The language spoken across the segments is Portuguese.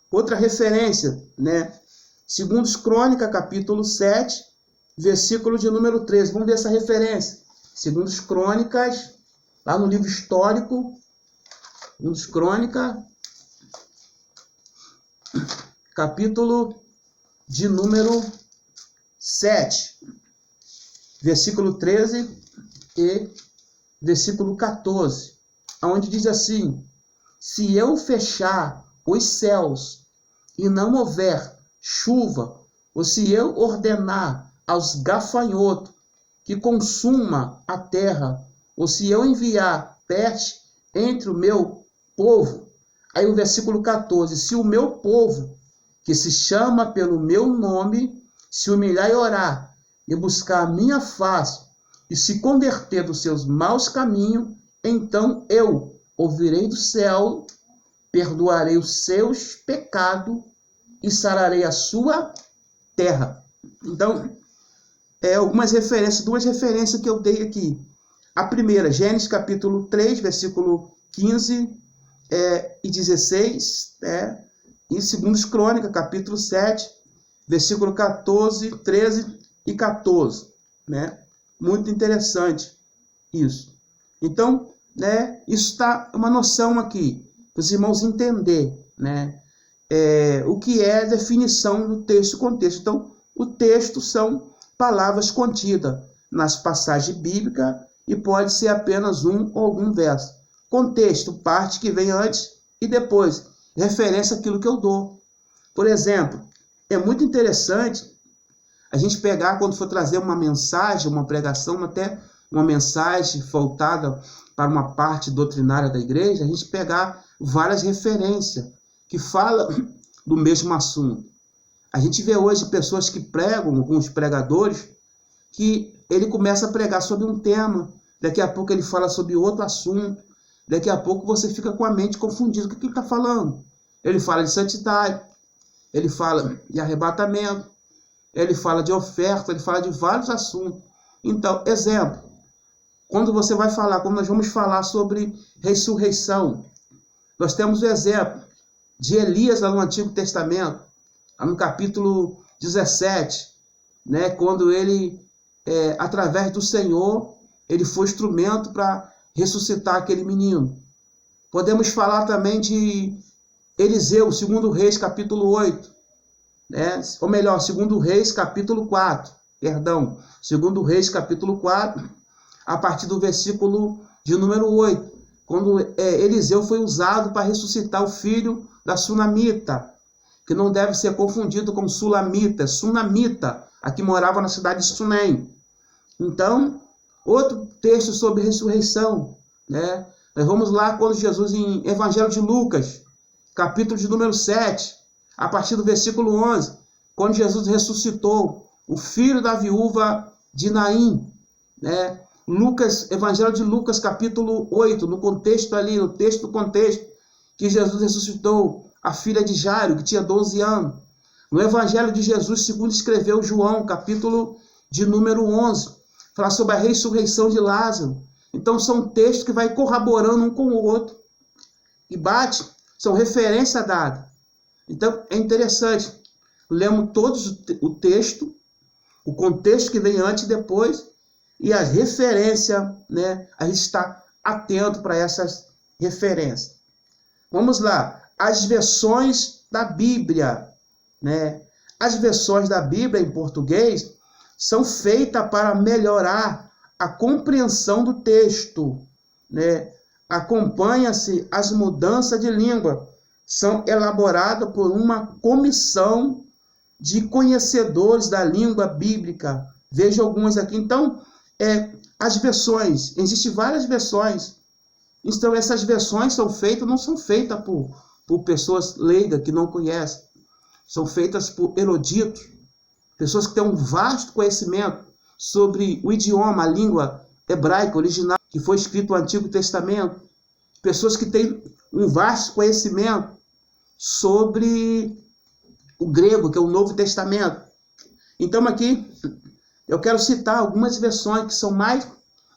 Outra referência, né? Segundos Crônica, capítulo 7, versículo de número 13. Vamos ver essa referência. Segundos Crônicas, lá no livro histórico, Segundos Crônica, capítulo de número 7, versículo 13 e versículo 14, onde diz assim: se eu fechar os céus e não houver chuva, ou se eu ordenar aos gafanhotos que consuma a terra, ou se eu enviar peste entre o meu povo. Aí o versículo 14, se o meu povo, que se chama pelo meu nome, se humilhar e orar, e buscar a minha face, e se converter dos seus maus caminhos, então eu ouvirei do céu, perdoarei os seus pecados e sararei a sua terra. Então, algumas referências, duas referências que eu dei aqui. A primeira, Gênesis capítulo 3, versículo 15 e 16, e Segundos Crônica, capítulo 7, versículo 14, 13 e 14, né? Muito interessante isso. Então, né, isso está uma noção aqui, para os irmãos entenderem, né? O que é a definição do texto e contexto. Então, o texto são palavras contidas nas passagens bíblicas e pode ser apenas um ou algum verso. Contexto, parte que vem antes e depois, referência àquilo que eu dou. Por exemplo, é muito interessante a gente pegar, quando for trazer uma mensagem, uma pregação, até uma mensagem voltada para uma parte doutrinária da igreja, a gente pegar várias referências que falam do mesmo assunto. A gente vê hoje pessoas que pregam, alguns pregadores, que ele começa a pregar sobre um tema, daqui a pouco ele fala sobre outro assunto, daqui a pouco você fica com a mente confundida. O que ele está falando? Ele fala de santidade, ele fala de arrebatamento, ele fala de oferta, ele fala de vários assuntos. Então, exemplo, quando nós vamos falar sobre ressurreição, nós temos o exemplo de Elias lá no Antigo Testamento, lá no capítulo 17, né, quando ele, através do Senhor, ele foi instrumento para ressuscitar aquele menino. Podemos falar também de Eliseu, 2 Reis, capítulo 8, né? Ou melhor, 2 Reis, capítulo 4, perdão, 2 Reis, capítulo 4, a partir do versículo de número 8, quando Eliseu foi usado para ressuscitar o filho da Sunamita, que não deve ser confundido com Sulamita, Sunamita, a que morava na cidade de Sunem. Então, outro texto sobre ressurreição, né? Nós vamos lá quando Jesus, em Evangelho de Lucas, capítulo de número 7, a partir do versículo 11, quando Jesus ressuscitou o filho da viúva de Naim, né? Evangelho de Lucas, capítulo 8, no contexto ali, no texto do contexto, que Jesus ressuscitou a filha de Jairo, que tinha 12 anos. No Evangelho de Jesus, segundo escreveu João, capítulo de número 11, fala sobre a ressurreição de Lázaro. Então, são textos que vai corroborando um com o outro. E bate, são referência dada. Então, é interessante. Lemos todos o texto, o contexto que vem antes e depois, e as referências, né? A gente está atento para essas referências. Vamos lá. As versões da Bíblia, né? As versões da Bíblia em português são feitas para melhorar a compreensão do texto, né? Acompanha-se as mudanças de língua, são elaboradas por uma comissão de conhecedores da língua bíblica. Veja algumas aqui. Então, as versões, existem várias versões. Então, essas versões não são feitas por pessoas leigas que não conhecem. São feitas por eruditos, pessoas que têm um vasto conhecimento sobre o idioma, a língua hebraica original, que foi escrito no Antigo Testamento. Pessoas que têm um vasto conhecimento sobre o grego, que é o Novo Testamento. Então, aqui, eu quero citar algumas versões que são mais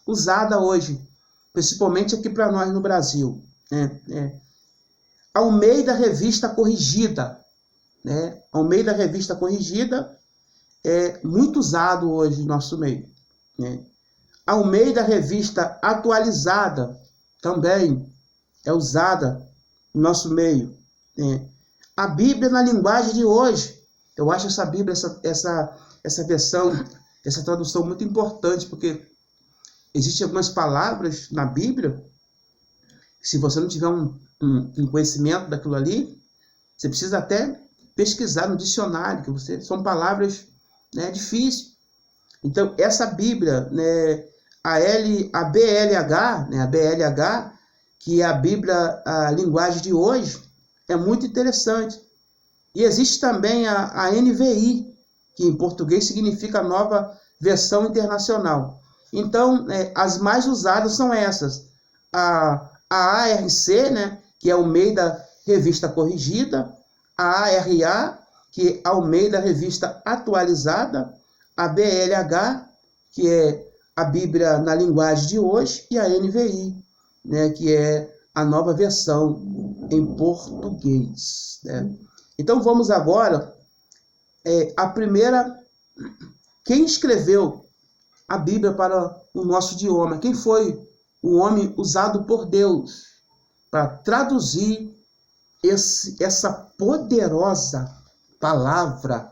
usadas hoje, principalmente aqui para nós no Brasil. Almeida Revista Corrigida, né? Almeida Revista Corrigida é muito usado hoje no nosso meio, né? Almeida Revista Atualizada também é usada no nosso meio, né? A Bíblia na linguagem de hoje, eu acho essa Bíblia, essa versão, essa tradução muito importante, porque existem algumas palavras na Bíblia, se você não tiver um conhecimento daquilo ali, você precisa até pesquisar no dicionário, que são palavras, né, difíceis. Então, essa Bíblia, né, a BLH, né, a BLH, que é a Bíblia, a linguagem de hoje, é muito interessante. E existe também a NVI, que em português significa Nova Versão Internacional. Então, as mais usadas são essas. A ARC, né, que é Almeida Revista Corrigida, a ARA, que é Almeida Revista Atualizada, a BLH, que é a Bíblia na linguagem de hoje, e a NVI, né, que é a nova versão em português, né? Então vamos agora a primeira. Quem escreveu a Bíblia para o nosso idioma? Quem foi o homem usado por Deus para traduzir essa poderosa palavra,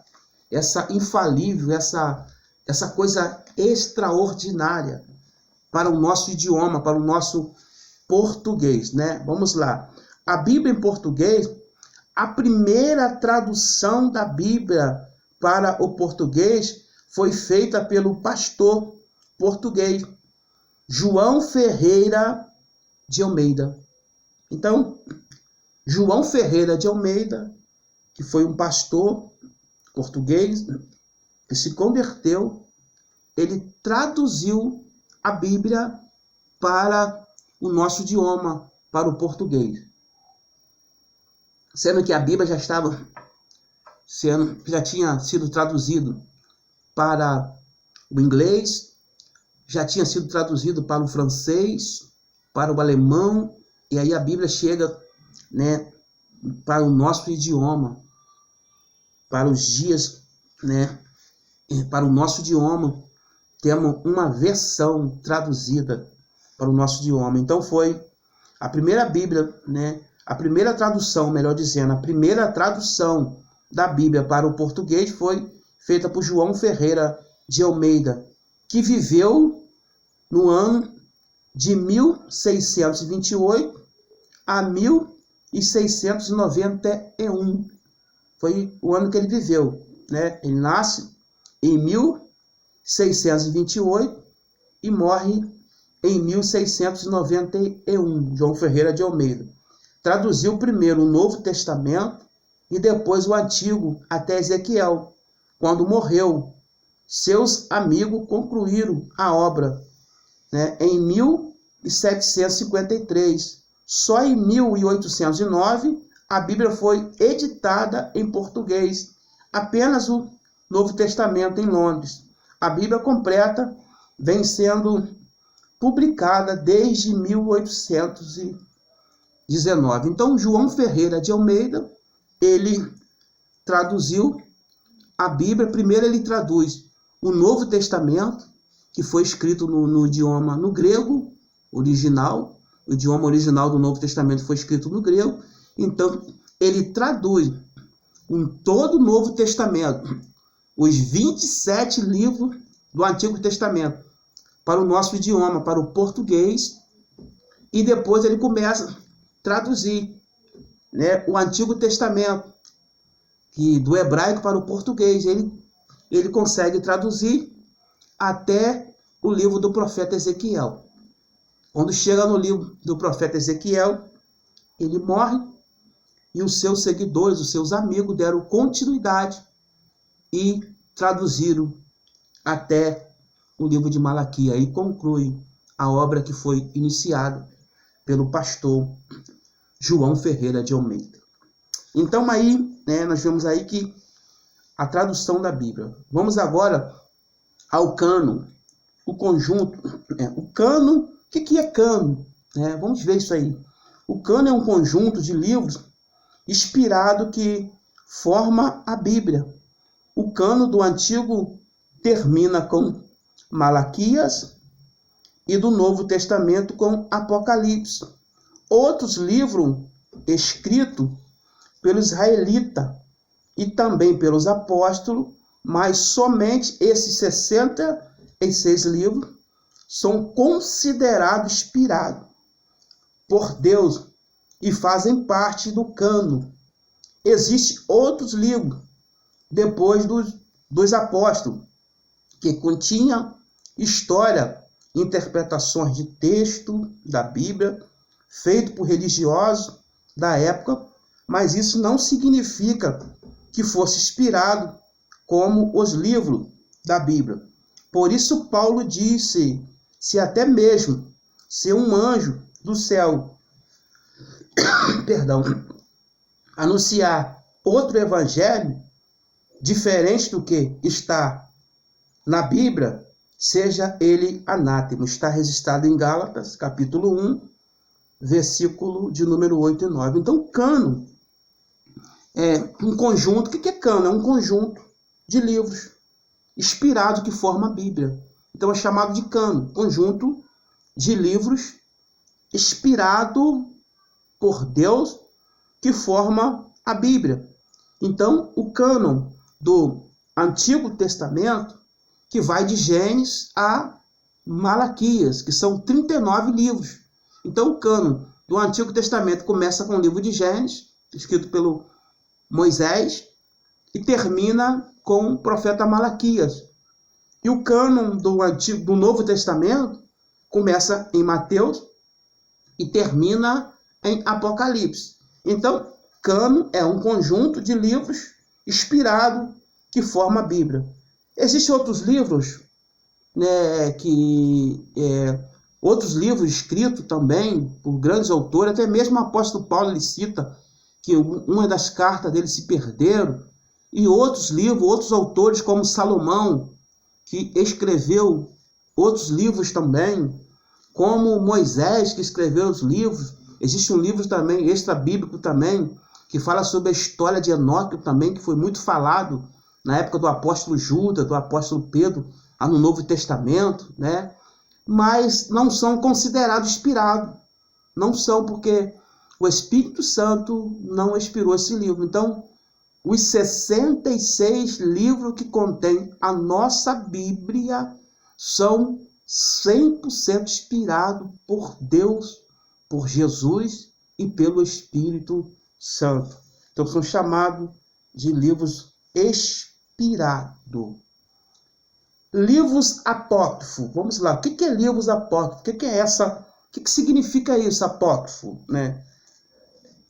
essa infalível, essa coisa extraordinária para o nosso idioma, para o nosso português, né? Vamos lá. A Bíblia em português, a primeira tradução da Bíblia para o português foi feita pelo pastor português João Ferreira de Almeida. Então, João Ferreira de Almeida, que foi um pastor português que se converteu, ele traduziu a Bíblia para o nosso idioma, para o português. Sendo que a Bíblia já tinha sido traduzido para o inglês, já tinha sido traduzido para o francês, para o alemão, e aí a Bíblia chega, né, para o nosso idioma, para os dias, né, para o nosso idioma, temos uma versão traduzida para o nosso idioma. Então foi a primeira Bíblia, né, a primeira tradução, melhor dizendo, a primeira tradução da Bíblia para o português foi feita por João Ferreira de Almeida, que viveu no ano de 1628 a 1691. Foi o ano que ele viveu, né? Ele nasce em 1628 e morre em 1691, João Ferreira de Almeida. Traduziu primeiro o Novo Testamento e depois o Antigo até Ezequiel. Quando morreu, seus amigos concluíram a obra, né, em 1753. Só em 1809 a Bíblia foi editada em português. Apenas o Novo Testamento em Londres. A Bíblia completa vem sendo publicada desde 1819. Então, João Ferreira de Almeida, ele traduziu a Bíblia. Primeiro ele traduz o Novo Testamento, que foi escrito no idioma, no grego original. O idioma original do Novo Testamento foi escrito no grego. Então, ele traduz todo o Novo Testamento, os 27 livros do Antigo Testamento, para o nosso idioma, para o português, e depois ele começa a traduzir, né, o Antigo Testamento, que do hebraico para o português. Ele consegue traduzir até o livro do profeta Ezequiel. Quando chega no livro do profeta Ezequiel, ele morre, e os seus seguidores, os seus amigos, deram continuidade e traduziram até o livro de Malaquias, e conclui a obra que foi iniciada pelo pastor João Ferreira de Almeida. Então aí, né, nós vemos aí que a tradução da Bíblia. Vamos agora ao cânon, o conjunto. O cânon, o que é cânon? Vamos ver isso aí. O cânon é um conjunto de livros inspirado que forma a Bíblia. O cânon do Antigo termina com Malaquias e do Novo Testamento com Apocalipse. Outros livros escritos pelo israelita e também pelos apóstolos, mas somente esses 66 livros são considerados inspirados por Deus e fazem parte do cânon. Existem outros livros depois dos apóstolos que continham história, interpretações de texto da Bíblia, feito por religiosos da época, mas isso não significa que fosse inspirado como os livros da Bíblia. Por isso Paulo disse, se até mesmo se um anjo do céu anunciar outro evangelho diferente do que está na Bíblia, seja ele anátema. Está registrado em Gálatas, capítulo 1, versículo de número 8 e 9. Então, cânon é um conjunto. O que é cânon? É um conjunto de livros inspirados que forma a Bíblia. Então, é chamado de cânon, conjunto de livros inspirado por Deus que forma a Bíblia. Então, o cânon do Antigo Testamento, que vai de Gênesis a Malaquias, que são 39 livros. Então, o cânon do Antigo Testamento começa com o livro de Gênesis, escrito pelo Moisés, e termina com o profeta Malaquias. E o cânon do Novo Testamento começa em Mateus e termina em Apocalipse. Então, cânon é um conjunto de livros inspirado que forma a Bíblia. Existem outros livros, né, outros livros escritos também por grandes autores, até mesmo o apóstolo Paulo ele cita que uma das cartas dele se perderam, e outros livros, outros autores como Salomão, que escreveu outros livros também, como Moisés, que escreveu os livros. Existe um livro também, extra-bíblico também, que fala sobre a história de Enoque também, que foi muito falado na época do apóstolo Judas, do apóstolo Pedro, no Novo Testamento, né? Mas não são considerados inspirados. Não são, porque o Espírito Santo não inspirou esse livro. Então, os 66 livros que contém a nossa Bíblia são 100% inspirados por Deus, por Jesus e pelo Espírito Santo. Então, são chamados de livros inspirados. Livros apócrifos. Vamos lá. O que é livros apócrifos? O que significa isso, apócrifo, né?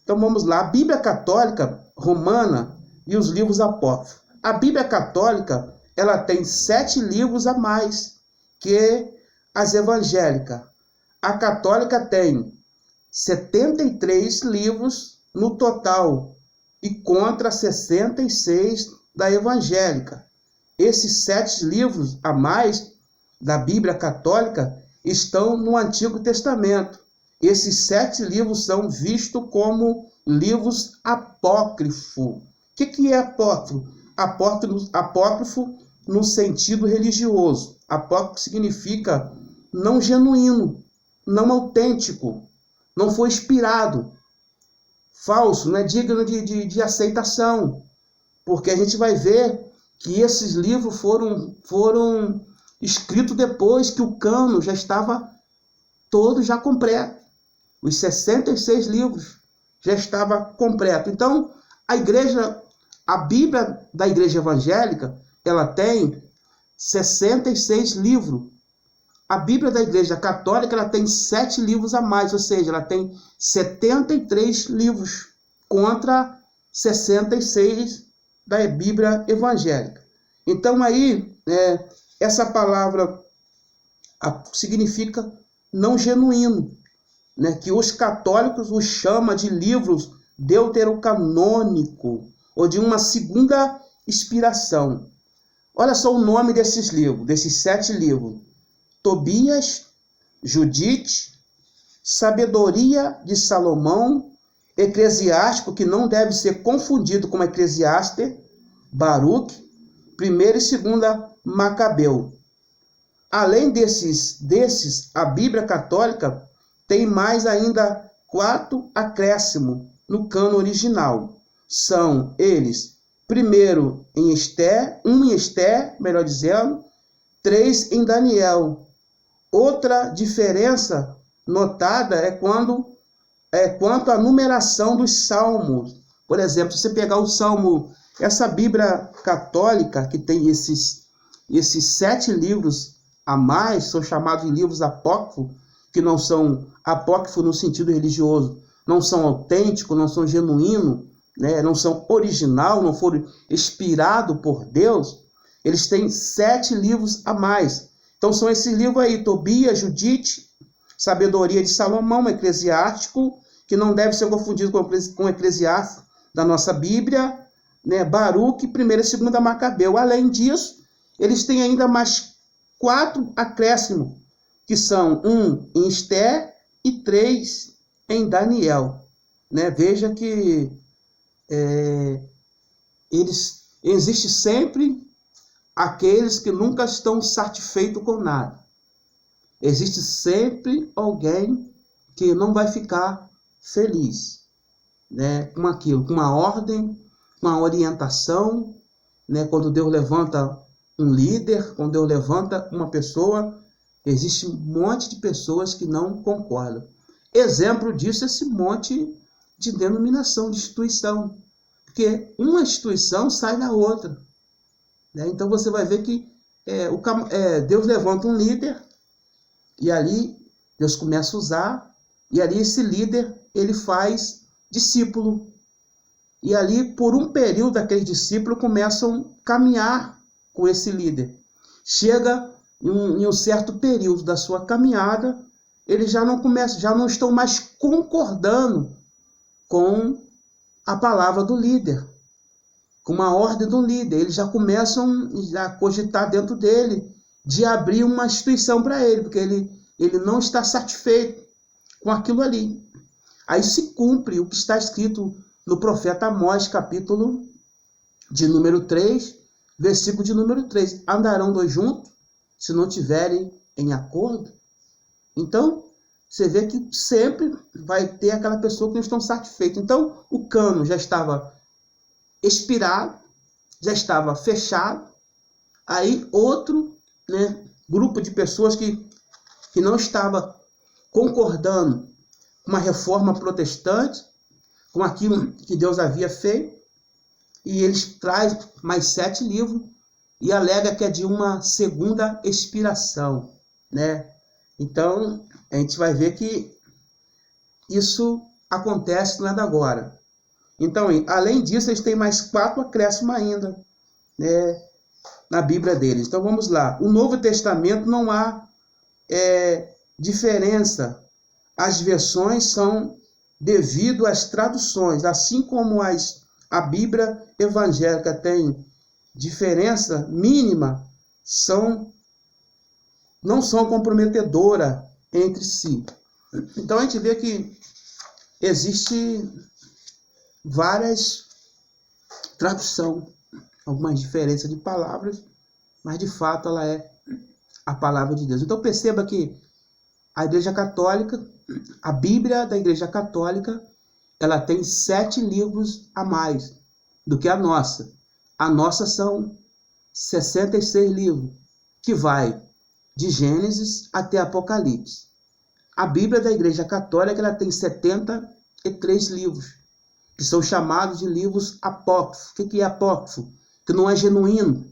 Então, vamos lá. A Bíblia Católica Romana e os livros apócrifos. A Bíblia Católica, ela tem 7 livros a mais que as evangélicas. A católica tem 73 livros no total e contra 66 da evangélica. Esses 7 livros a mais da Bíblia Católica estão no Antigo Testamento. Esses 7 livros são vistos como livros apócrifos. O que é apócrifo? Apócrifo no sentido religioso. Apócrifo significa não genuíno, não autêntico, não foi inspirado, falso, não é digno de aceitação. Porque a gente vai ver que esses livros foram escritos depois que o cânon já estava todo já completo. Os 66 livros já estava completo. Então, a Bíblia da Igreja Evangélica, ela tem 66 livros. A Bíblia da Igreja Católica, ela tem 7 livros a mais, ou seja, ela tem 73 livros contra 66 da Bíblia Evangélica. Então, aí, essa palavra significa não genuíno, né, que os católicos os chamam de livros deuterocanônicos, ou de uma segunda inspiração. Olha só o nome desses livros, desses 7 livros. Tobias, Judite, Sabedoria de Salomão, eclesiástico que não deve ser confundido com Eclesiastes, Baruque, 1ª e 2ª Macabeu. Além desses, a Bíblia Católica tem mais ainda 4 acréscimos no cano original. São eles, primeiro em Esther, 1 em Esther, melhor dizendo, 3 em Daniel. Outra diferença notada é quanto à numeração dos salmos. Por exemplo, se você pegar o salmo, essa Bíblia Católica que tem esses 7 livros a mais, são chamados de livros apócrifos, que não são apócrifos no sentido religioso, não são autênticos, não são genuínos, né? Não são original, não foram inspirados por Deus. Eles têm 7 livros a mais. Então são esses livros aí, Tobias, Judite, Sabedoria de Salomão, Eclesiástico, que não deve ser confundido com Eclesiastes da nossa Bíblia, né? Baruque, 1ª e 2ª Macabeu. Além disso, eles têm ainda mais 4 acréscimos, que são 1 em Esther e 3 em Daniel. Né? Veja que existe sempre aqueles que nunca estão satisfeitos com nada. Existe sempre alguém que não vai ficar feliz, né, com aquilo, com uma ordem, uma orientação, né, quando Deus levanta um líder, quando Deus levanta uma pessoa, existe um monte de pessoas que não concordam. Exemplo disso é esse monte de denominação, de instituição, porque uma instituição sai da outra. Né? Então você vai ver que Deus levanta um líder, e ali Deus começa a usar, e ali esse líder ele faz discípulo. E ali, por um período, aqueles discípulos começam a caminhar com esse líder. Chega em um certo período da sua caminhada, eles já não estão mais concordando com a palavra do líder, com uma ordem do líder. Eles já começam a cogitar dentro dele de abrir uma instituição para ele, porque ele não está satisfeito com aquilo ali. Aí se cumpre o que está escrito no profeta Amós, capítulo de número 3, versículo de número 3. Andarão 2 juntos, se não tiverem em acordo? Então, você vê que sempre vai ter aquela pessoa que não estão satisfeita. Então, o cano já estava expirado, já estava fechado. Aí, outro, né, grupo de pessoas que não estava concordando com uma reforma protestante, com aquilo que Deus havia feito, e eles trazem mais 7 livros e alega que é de uma segunda expiração, né? Então, a gente vai ver que isso acontece não é da agora. Então, além disso, eles têm mais 4 acréscimos ainda, né, na Bíblia deles. Então, vamos lá. O Novo Testamento não há diferença. As versões são devido às traduções, assim como a Bíblia evangélica tem diferença mínima, não são comprometedoras entre si. Então a gente vê que existe várias traduções, algumas diferenças de palavras, mas de fato ela é a palavra de Deus. Então perceba que a Igreja Católica, a Bíblia da Igreja Católica, ela tem 7 livros a mais do que a nossa. A nossa são 66 livros, que vai de Gênesis até Apocalipse. A Bíblia da Igreja Católica ela tem 73 livros, que são chamados de livros apócrifos. O que é apócrifo? Que não é genuíno,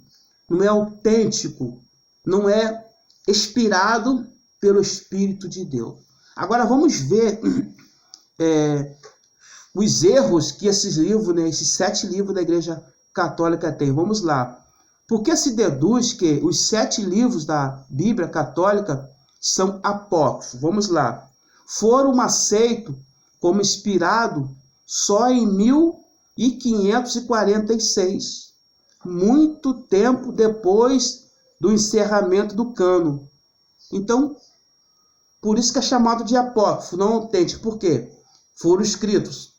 não é autêntico, não é inspirado pelo Espírito de Deus. Agora vamos ver os erros que esses livros, né, esses 7 livros da Igreja Católica têm. Vamos lá. Por que se deduz que os 7 livros da Bíblia Católica são apócrifos? Vamos lá. Foram aceitos como inspirados só em 1546, muito tempo depois do encerramento do cânon. Então, por isso que é chamado de apócrifo, não autêntico. Por quê? Foram escritos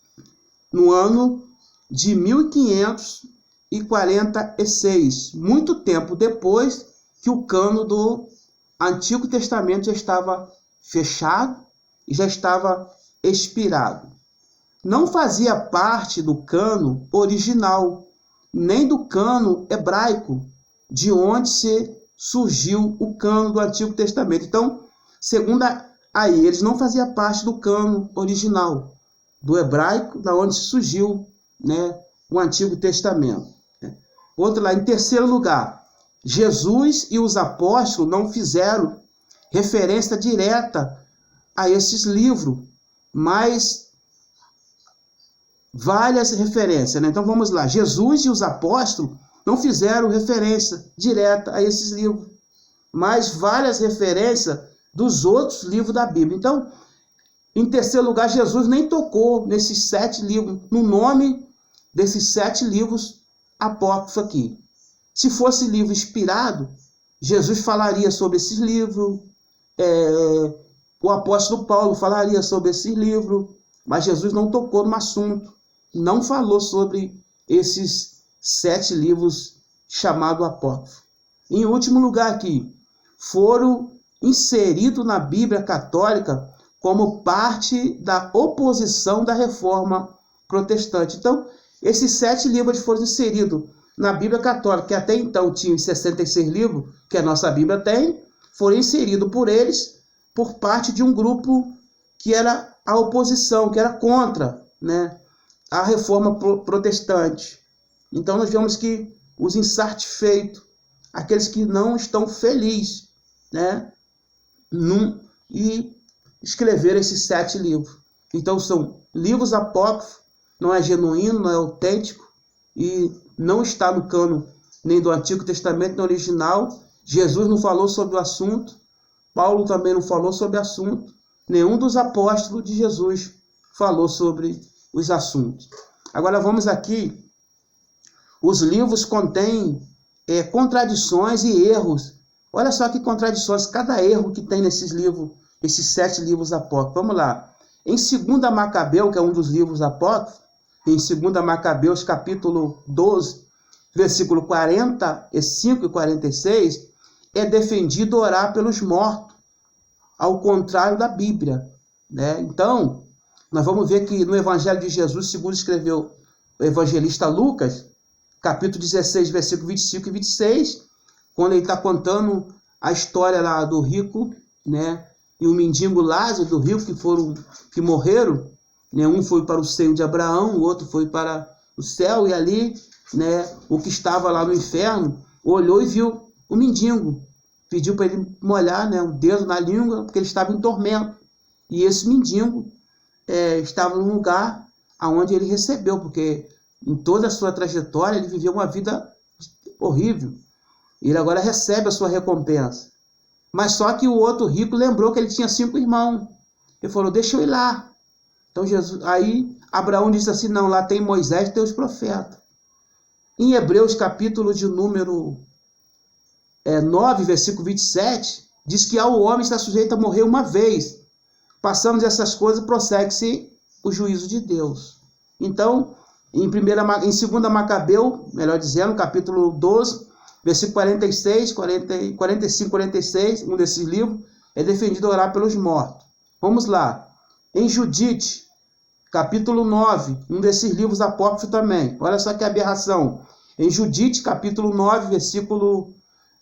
no ano de 1546, muito tempo depois que o cânon do Antigo Testamento já estava fechado e já estava expirado. Não fazia parte do cânon original, nem do cânon hebraico, de onde surgiu o cânon do Antigo Testamento. Então, segundo aí, eles não faziam parte do cânon original, do hebraico, da onde surgiu, né, o Antigo Testamento. Outro lá, em terceiro lugar, Jesus e os apóstolos não fizeram referência direta a esses livros, mas várias referências, né? Então vamos lá, Jesus e os apóstolos não fizeram referência direta a esses livros, mas várias referências dos outros livros da Bíblia. Então, em terceiro lugar, Jesus nem tocou nesses 7 livros, no nome desses 7 livros apócrifos aqui. Se fosse livro inspirado, Jesus falaria sobre esses livros, o apóstolo Paulo falaria sobre esses livros, mas Jesus não tocou no assunto, não falou sobre esses 7 livros chamados apócrifos. Em último lugar aqui, foram inseridos na Bíblia Católica como parte da oposição da Reforma Protestante. Então, esses 7 livros foram inseridos na Bíblia Católica, que até então tinha 66 livros, que a nossa Bíblia tem, foram inseridos por eles, por parte de um grupo que era a oposição, que era contra, né, a Reforma Protestante. Então, nós vemos que os insatisfeitos, aqueles que não estão felizes, né, e escreveram esses 7 livros. Então, são livros apócrifos, não é genuíno, não é autêntico, e não está no cânon nem do Antigo Testamento, nem original. Jesus não falou sobre o assunto, Paulo também não falou sobre o assunto, nenhum dos apóstolos de Jesus falou sobre os assuntos. Agora vamos aqui, os livros contêm contradições e erros. Olha só que contradições, cada erro que tem nesses livros, esses 7 livros apócrifos. Vamos lá. Em 2 Macabeu, que é um dos livros apócrifos, em 2 Macabeus, capítulo 12, versículo 45 e 46, é defendido orar pelos mortos, ao contrário da Bíblia, né? Então, nós vamos ver que no Evangelho de Jesus, segundo escreveu o evangelista Lucas, capítulo 16, versículo 25 e 26, quando ele está contando a história lá do rico, né, e o mendigo Lázaro, do rico, que morreram, né, um foi para o seio de Abraão, o outro foi para o céu, e ali, né, o que estava lá no inferno, olhou e viu o mendigo, pediu para ele molhar, né, o dedo na língua, porque ele estava em tormento, e esse mendigo estava num lugar onde ele recebeu, porque em toda a sua trajetória ele viveu uma vida horrível, ele agora recebe a sua recompensa. Mas só que o outro rico lembrou que ele tinha 5 irmãos. Ele falou, deixa eu ir lá. Então aí Abraão disse assim, não, lá tem Moisés e tem os profetas. Em Hebreus, capítulo de número 9, versículo 27, diz que ao homem está sujeito a morrer uma vez. Passamos essas coisas, prossegue-se o juízo de Deus. Então, em 2 Macabeu, melhor dizendo, capítulo 12, versículo 46, 45, 46, um desses livros, é defendido orar pelos mortos. Vamos lá. Em Judite, capítulo 9, um desses livros apócrifos também. Olha só que aberração. Em Judite, capítulo 9, versículo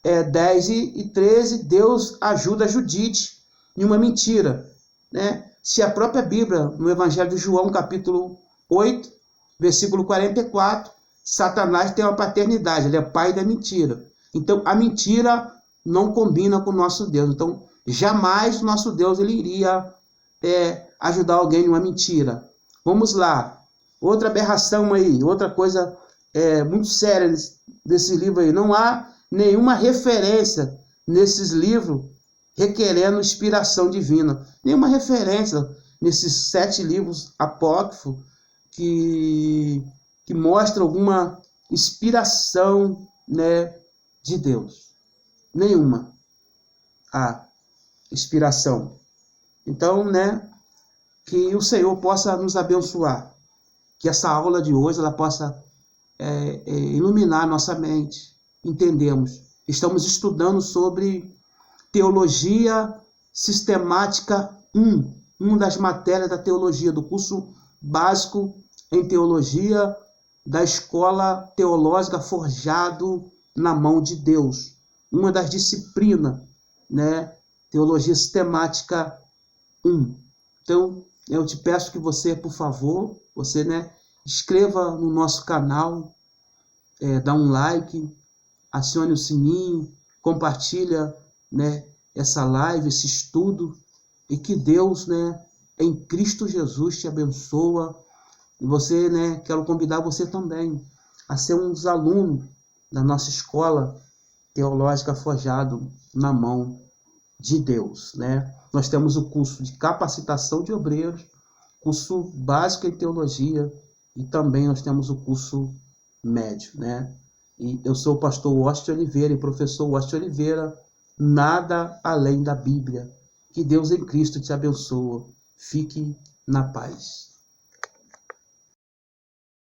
10 e 13, Deus ajuda Judite em uma mentira, né? Se a própria Bíblia, no Evangelho de João, capítulo 8, versículo 44, Satanás tem uma paternidade, ele é pai da mentira. Então, a mentira não combina com o nosso Deus. Então, jamais o nosso Deus ele iria ajudar alguém em uma mentira. Vamos lá. Outra aberração aí, outra coisa muito séria desse livro aí. Não há nenhuma referência nesses livros requerendo inspiração divina. Nenhuma referência nesses 7 livros apócrifos que mostra alguma inspiração, né, de Deus. Nenhuma a inspiração. Então, né, que o Senhor possa nos abençoar. que essa aula de hoje ela possa iluminar a nossa mente. Entendemos. Estamos estudando sobre Teologia Sistemática 1, uma das matérias da teologia, do curso básico em teologia da Escola Teológica Forjado na Mão de Deus. Uma das disciplinas, né? Teologia Sistemática 1. Então, eu te peço que você, por favor, você, né, inscreva no nosso canal, dá um like, acione o sininho, compartilha, né, essa live, esse estudo, e que Deus, né, em Cristo Jesus te abençoa. E você, né, quero convidar você também a ser um dos alunos da nossa escola teológica Forjado na Mão de Deus, né? Nós temos o curso de capacitação de obreiros, curso básico em teologia, e também nós temos o curso médio, né? E eu sou o pastor Washington Oliveira e professor Washington Oliveira, nada além da Bíblia. Que Deus em Cristo te abençoe. Fique na paz.